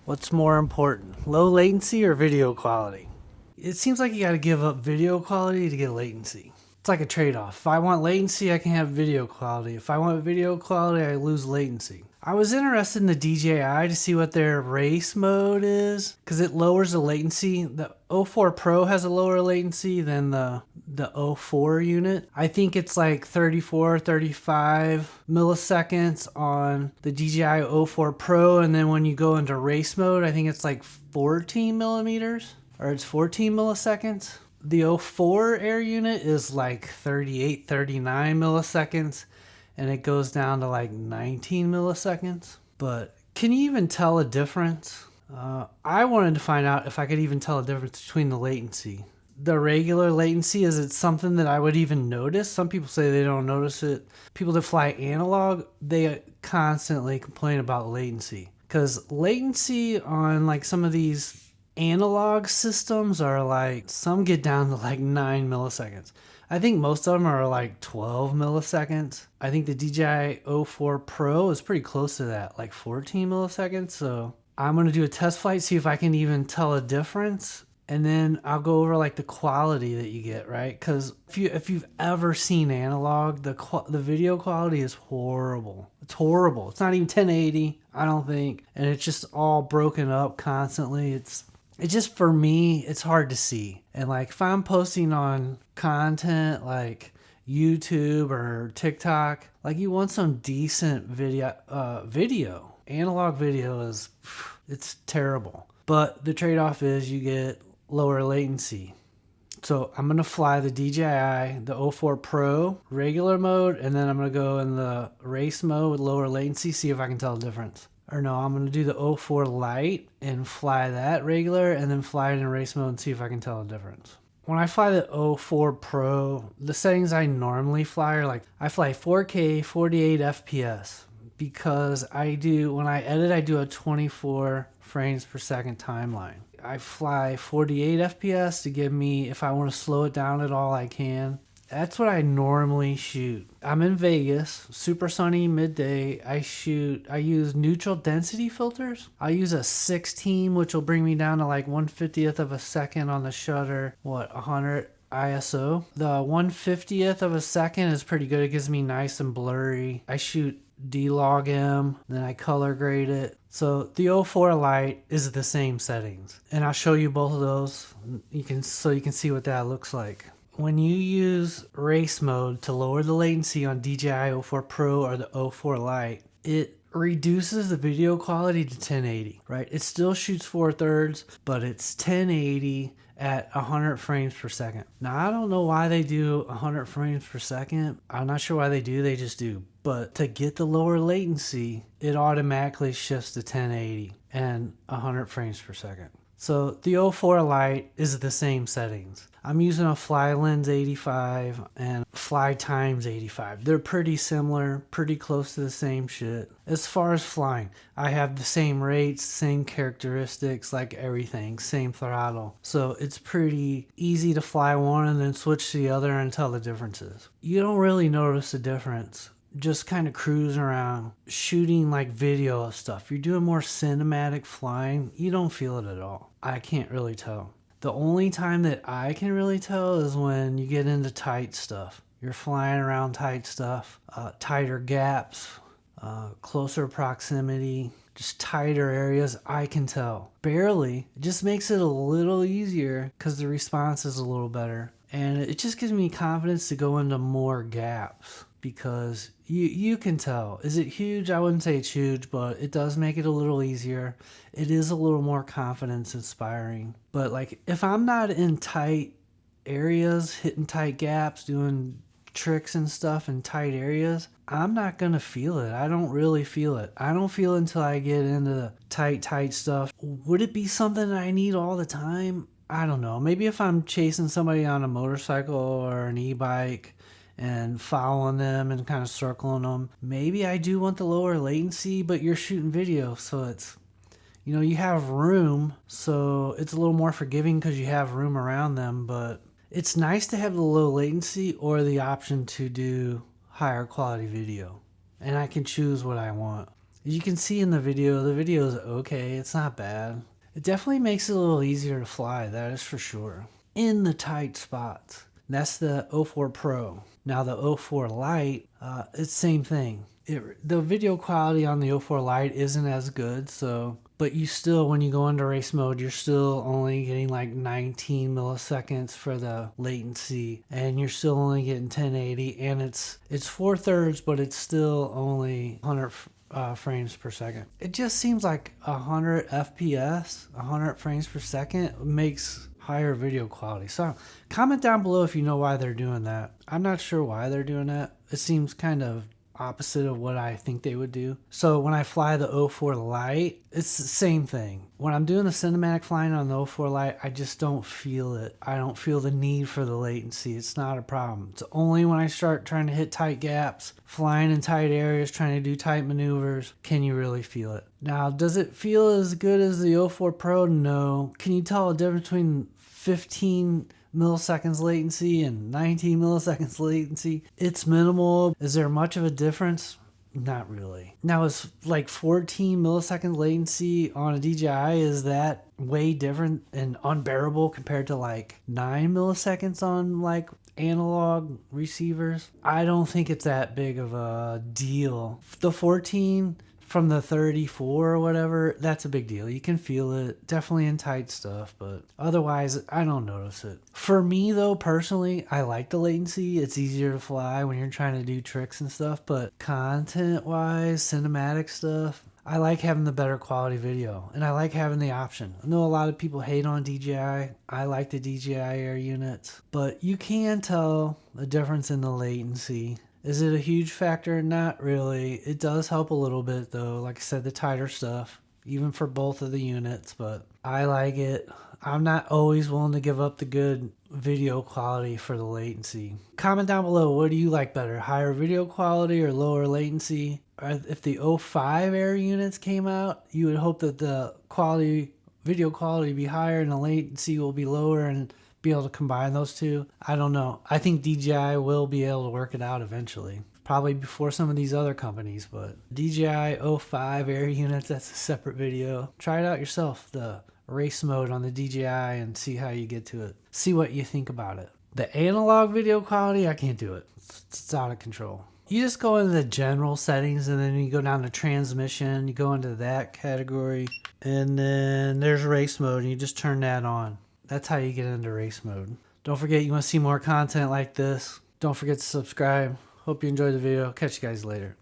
What's more important, low latency or video quality? It seems like you got to give up video quality to get latency. It's like a trade-off. If I want latency, I can have video quality. If I want video quality, I lose latency. I was interested in the DJI to see what their race mode is because it lowers the latency. The O4 Pro has a lower latency than the O4 unit. I think it's like 34, 35 milliseconds on the DJI O4 Pro, and then when you go into race mode, I think it's like 14 millimeters or it's 14 milliseconds. The O4 Air unit is like 38, 39 milliseconds, and it goes down to like 19 milliseconds. But can you even tell a difference? I wanted to find out if I could even tell a difference between the latency. The regular latency, is it something that I would even notice? Some people say they don't notice it. People that fly analog, they constantly complain about latency. Because latency on like some of these analog systems are like, some get down to like 9 milliseconds. I think most of them are like 12 milliseconds. I think the DJI O4 Pro is pretty close to that, like 14 milliseconds. So I'm going to do a test flight, see if I can even tell a difference. And then I'll go over like the quality that you get, right? Because if you've ever seen analog, the video quality is horrible. It's horrible. It's not even 1080, I don't think. And it's just all broken up constantly. It's just, for me, it's hard to see. And like if I'm posting on content like YouTube or TikTok, like you want some decent video. Analog video it's terrible. But the trade-off is you get lower latency. So I'm going to fly the DJI, the O4 Pro regular mode, and then I'm going to go in the race mode with lower latency, see if I can tell the difference. Or no, I'm going to do the O4 Lite and fly that regular and then fly it in race mode and see if I can tell the difference. When I fly the O4 Pro, the settings I normally fly are like, I fly 4K 48 FPS because when I edit, I do a 24 frames per second timeline. I fly 48 FPS to give me, if I want to slow it down at all, I can. That's what I normally shoot. I'm in Vegas, super sunny midday. I use neutral density filters. I use a 16, which will bring me down to like 1/50th of a second on the shutter. 100 ISO. The 1/50th of a second is pretty good. It gives me nice and blurry. I shoot D-Log M, then I color grade it. So the O4 Lite is the same settings. And I'll show you both of those so you can see what that looks like. When you use race mode to lower the latency on DJI O4 Pro or the O4 Lite, it reduces the video quality to 1080, right? It still shoots 4/3, but it's 1080 at 100 frames per second. Now, I don't know why they do 100 frames per second. I'm not sure why they do, they just do. But to get the lower latency, it automatically shifts to 1080 and 100 frames per second. So the O4 Lite is the same settings. I'm using a Fly Lens 85 and Fly Times 85. They're pretty similar, pretty close to the same shit. As far as flying, I have the same rates, same characteristics, like everything, same throttle. So it's pretty easy to fly one and then switch to the other and tell the differences. You don't really notice a difference. Just kind of cruising around, shooting like video of stuff. You're doing more cinematic flying, you don't feel it at all. I can't really tell. The only time that I can really tell is when you get into tight stuff. You're flying around tight stuff, tighter gaps, closer proximity, just tighter areas. I can tell. Barely. It just makes it a little easier because the response is a little better. And it just gives me confidence to go into more gaps. Because you can tell. Is it huge? I wouldn't say it's huge, but it does make it a little easier. It is a little more confidence inspiring. But like if I'm not in tight areas, hitting tight gaps, doing tricks and stuff in tight areas, I'm not gonna feel it. I don't really feel it. I don't feel it until I get into the tight stuff. Would it be something that I need all the time? I don't know. Maybe if I'm chasing somebody on a motorcycle or an e-bike and following them and kind of circling them, maybe I do want the lower latency, but you're shooting video, so it's, you have room, so it's a little more forgiving because you have room around them. But it's nice to have the low latency or the option to do higher quality video, and I can choose what I want. As you can see in the video is okay. It's not bad. It definitely makes it a little easier to fly, that is for sure. In the tight spots. That's the 04 Pro. Now the 04 Lite, it's same thing. The video quality on the 04 Lite isn't as good, but you still, when you go into race mode, you're still only getting like 19 milliseconds for the latency, and you're still only getting 1080, and it's 4/3, but it's still only 100 frames per second. It just seems like 100 FPS, 100 frames per second makes higher video quality. So comment down below if you know why they're doing that. I'm not sure why they're doing that. It seems kind of opposite of what I think they would do. So when I fly the 04 Lite, it's the same thing. When I'm doing the cinematic flying on the 04 Lite, I just don't feel it. I don't feel the need for the latency. It's not a problem. It's only when I start trying to hit tight gaps, flying in tight areas, trying to do tight maneuvers, can you really feel it. Now, does it feel as good as the 04 Pro? No. Can you tell a difference between 15 milliseconds latency and 19 milliseconds latency? It's minimal. Is there much of a difference? Not really. Now, is like 14 millisecond latency on a DJI, is that way different and unbearable compared to like 9 milliseconds on like analog receivers? I don't think it's that big of a deal. The 14 from the 34 or whatever, that's a big deal. You can feel it, definitely in tight stuff, but otherwise I don't notice it. For me though, personally, I like the latency. It's easier to fly when you're trying to do tricks and stuff, but content wise, cinematic stuff, I like having the better quality video, and I like having the option. I know a lot of people hate on DJI. I like the DJI Air units, but you can tell a difference in the latency. Is it a huge factor? Not really. It does help a little bit though. Like I said, the tighter stuff, even for both of the units, but I like it. I'm not always willing to give up the good video quality for the latency. Comment down below, what do you like better? Higher video quality or lower latency? If the 05 Air units came out, you would hope that the video quality be higher and the latency will be lower and be able to combine those two. I don't know. I think DJI will be able to work it out eventually. Probably before some of these other companies, but DJI 05 Air units, that's a separate video. Try it out yourself, the race mode on the DJI, and see how you get to it. See what you think about it. The analog video quality, I can't do it. It's out of control. You just go into the general settings, and then you go down to transmission, you go into that category, and then there's race mode, and you just turn that on. That's how you get into race mode. Don't forget, you want to see more content like this, don't forget to subscribe. Hope you enjoyed the video. Catch you guys later.